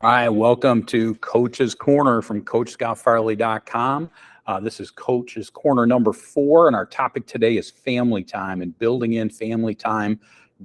All right, welcome to Coach's Corner from CoachScottFarley.com. This is Coach's Corner number 4, and our topic today is family time and building in family time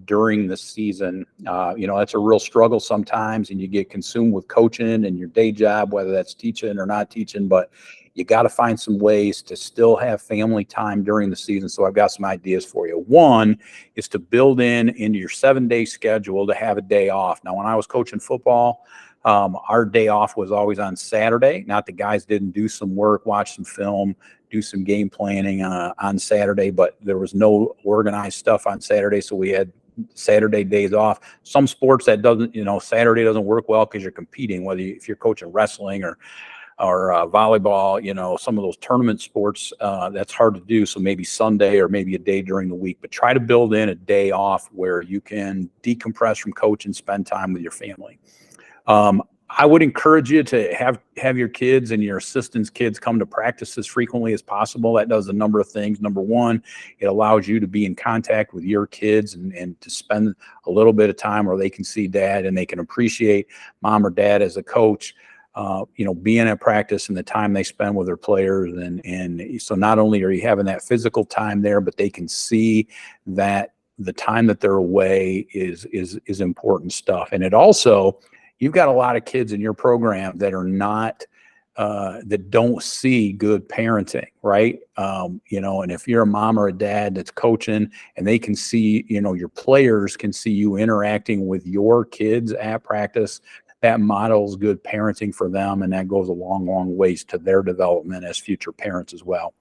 during the season. That's a real struggle sometimes, and you get consumed with coaching and your day job, whether that's teaching or not teaching, but you got to find some ways to still have family time during the season. So I've got some ideas for you. One is to build into your 7-day schedule to have a day off. Now, when I was coaching football, our day off was always on Saturday. Not the guys didn't do some work, watch some film, do some game planning on Saturday, but there was no organized stuff on Saturday. So we had Saturday days off. Some sports that doesn't, Saturday doesn't work well because you're competing, if you're coaching wrestling or volleyball, some of those tournament sports, that's hard to do. So maybe Sunday or maybe a day during the week, but try to build in a day off where you can decompress from coaching, spend time with your family. I would encourage you to have your kids and your assistants' kids come to practice as frequently as possible. That does a number of things. Number one, it allows you to be in contact with your kids and to spend a little bit of time where they can see dad and they can appreciate mom or dad as a coach, being at practice and the time they spend with their players. And so not only are you having that physical time there, but they can see that the time that they're away is important stuff. And it also, you've got a lot of kids in your program that are not, that don't see good parenting, right? And if you're a mom or a dad that's coaching and they can see, your players can see you interacting with your kids at practice, that models good parenting for them. And that goes a long, long ways to their development as future parents as well.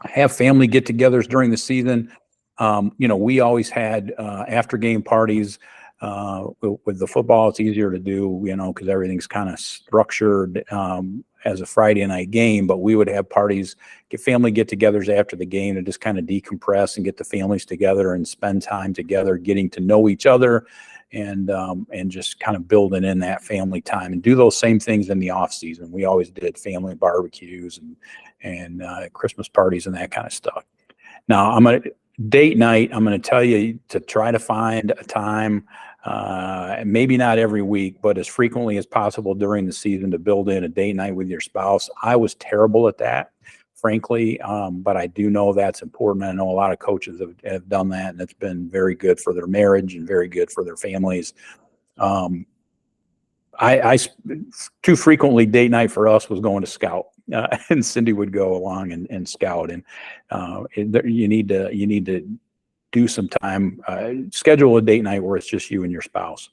Have family get-togethers during the season. We always had after game parties. With the football, it's easier to do, because everything's kind of structured as a Friday night game. But we would have parties, family get-togethers after the game to just kind of decompress and get the families together and spend time together, getting to know each other, and just kind of building in that family time. And do those same things in the off season. We always did family barbecues and Christmas parties and that kind of stuff. Now, date night, I'm going to tell you to try to find a time, maybe not every week, but as frequently as possible during the season to build in a date night with your spouse. I was terrible at that, frankly, but I do know that's important. I know a lot of coaches have done that, and it's been very good for their marriage and very good for their families. I too frequently, date night for us was going to scout, and Cindy would go along and scout. And you need to do some time, schedule a date night where it's just you and your spouse.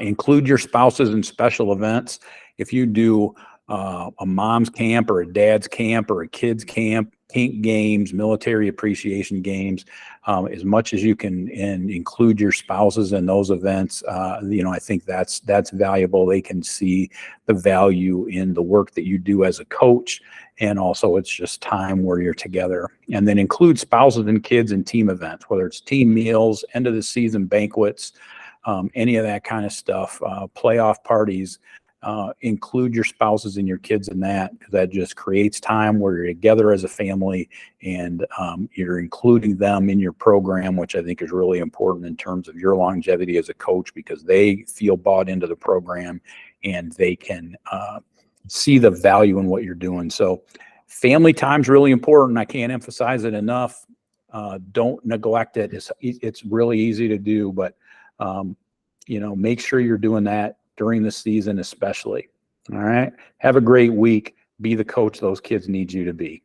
Include your spouses in special events. If you do a mom's camp or a dad's camp or a kid's camp, paint games, military appreciation games, as much as you can, and include your spouses in those events. I think that's valuable. They can see the value in the work that you do as a coach. And also it's just time where you're together. And then include spouses and kids in team events, whether it's team meals, end of the season banquets, any of that kind of stuff, playoff parties. Include your spouses and your kids in that, because that just creates time where you're together as a family, and you're including them in your program, which I think is really important in terms of your longevity as a coach, because they feel bought into the program and they can see the value in what you're doing. So family time is really important. I can't emphasize it enough. Don't neglect it. It's really easy to do, but make sure you're doing that during the season, especially. All right. Have a great week. Be the coach those kids need you to be.